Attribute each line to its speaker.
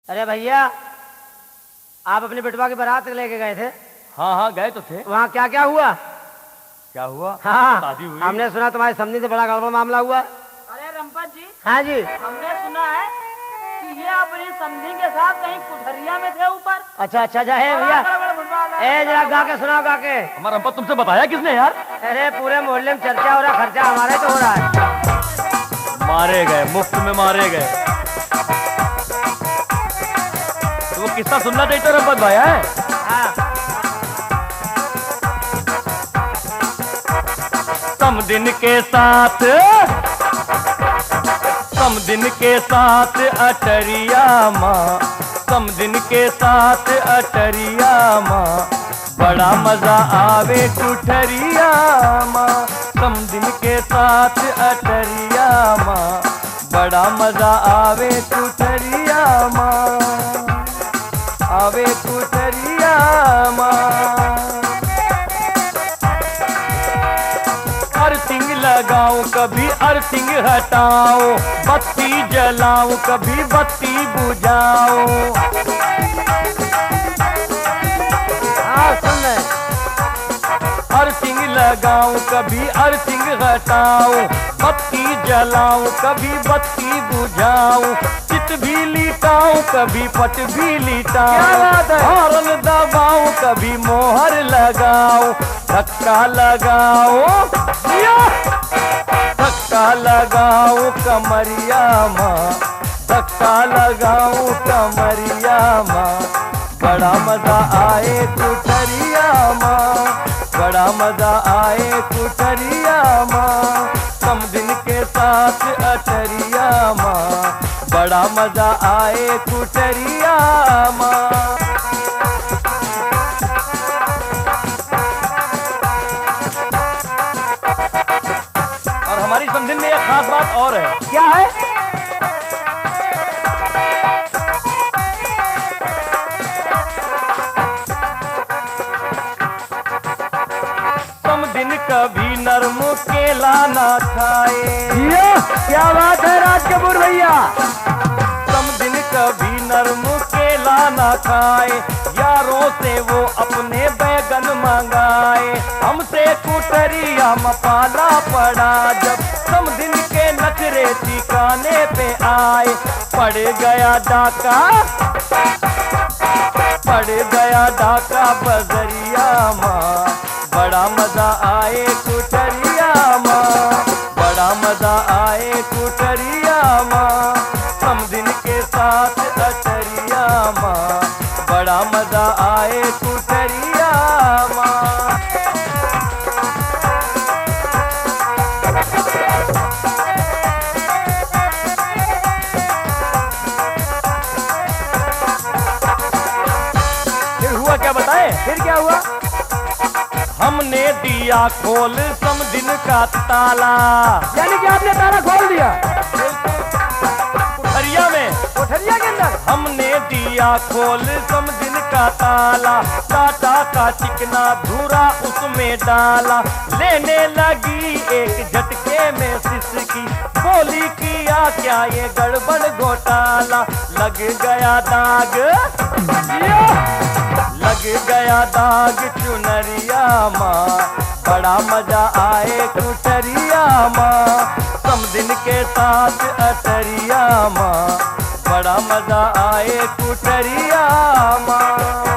Speaker 1: अरे भैया, आप अपने बेटवा की बारात लेके गए थे।
Speaker 2: हाँ हाँ गए तो थे।
Speaker 1: वहाँ क्या क्या हुआ?
Speaker 2: क्या हुआ?
Speaker 1: हाँ,
Speaker 2: शादी हुई।
Speaker 1: हमने सुना तुम्हारी समधी से बड़ा गड़बड़ मामला हुआ।
Speaker 3: अरे रंपत जी,
Speaker 1: हाँ जी,
Speaker 3: हमने सुना है कि ये अपनी समधी के साथ कहीं कुठरिया में थे ऊपर।
Speaker 1: अच्छा अच्छा जाए भैया। ए जरा गा के सुनाओ, गा के।
Speaker 2: हमारा रंपत तुमसे बताया किसने यार?
Speaker 1: अरे पूरे मोहल्ले में चर्चा हो रहा, खर्चा हमारा तो हो रहा है।
Speaker 2: मारे गए, मुफ्त में मारे गए। तो वो किस्सा सुनना चाहिए तो रंपत भाई है।
Speaker 1: हाँ।
Speaker 2: समदिन के साथ अटरिया माँ, समदिन के साथ अटरिया माँ, बड़ा मजा आवे कुठरिया माँ। समदिन के साथ अटरिया माँ, बड़ा मजा आवे कुठरिया माँ, आवे कुठरिया माँ। अर्थिंग लगाऊं कभी अर्थिंग हटाऊं, बत्ती जलाऊं कभी बत्ती बुझाऊं।
Speaker 1: हाँ सुन रहे।
Speaker 2: अर्थिंग लगाऊं कभी अर्थिंग हटाऊं, बत्ती जलाऊं कभी बत्ती बुझाऊं। चित भी लिटाऊं कभी पट भी लिटाऊं, हॉर्न दबाऊं कभी मोहर लगाऊं। धक्का लगाऊं, धक्का लगाऊं कमरिया माँ, धक्का लगाऊं कमरिया माँ, बड़ा मजा आए कुठरिया माँ, बड़ा मजा आए कुठरिया माँ। समदिन के साथ अटरिया माँ, बड़ा मजा आए कुठरिया माँ। और हमारी समदिन में एक खास बात और है।
Speaker 1: क्या है?
Speaker 2: समदिन कभी नरम केला ना खाए।
Speaker 1: ये क्या बात है राज कपूर भैया?
Speaker 2: समदिन कभी नरम केला ना खाए, यारों से वो अपने बैगन मंगाए। हमसे कुठरिया मपाला पड़ा जब समदिन के नखरे ठिकाने पे आए। पड़ गया डाका, पड़ गया डाका बजरिया माँ, बड़ा मजा आए कुठरिया माँ, बड़ा मजा आए कुठरिया माँ। समदिन के साथ अटरिया माँ, बड़ा मजा आए कुठरिया माँ। फिर हुआ क्या बताए?
Speaker 1: फिर क्या हुआ?
Speaker 2: हमने दिया खोल समदिन का ताला,
Speaker 1: यानी कि आपने ताला खोल दिया
Speaker 2: कुठरिया में,
Speaker 1: कोठरिया के अंदर?
Speaker 2: हमने दिया खोल समदिन का ताला। टाटा का चिकना धूरा उसमें डाला, लेने लगी एक झटके में सिसकी। बोली किया क्या ये गड़बड़ घोटाला, लग गया दाग, लग गया दाग चुनरिया माँ, बड़ा मजा आए कुठरिया माँ। समदिन के साथ अटरिया माँ, बड़ा मजा आए कुठरिया माँ।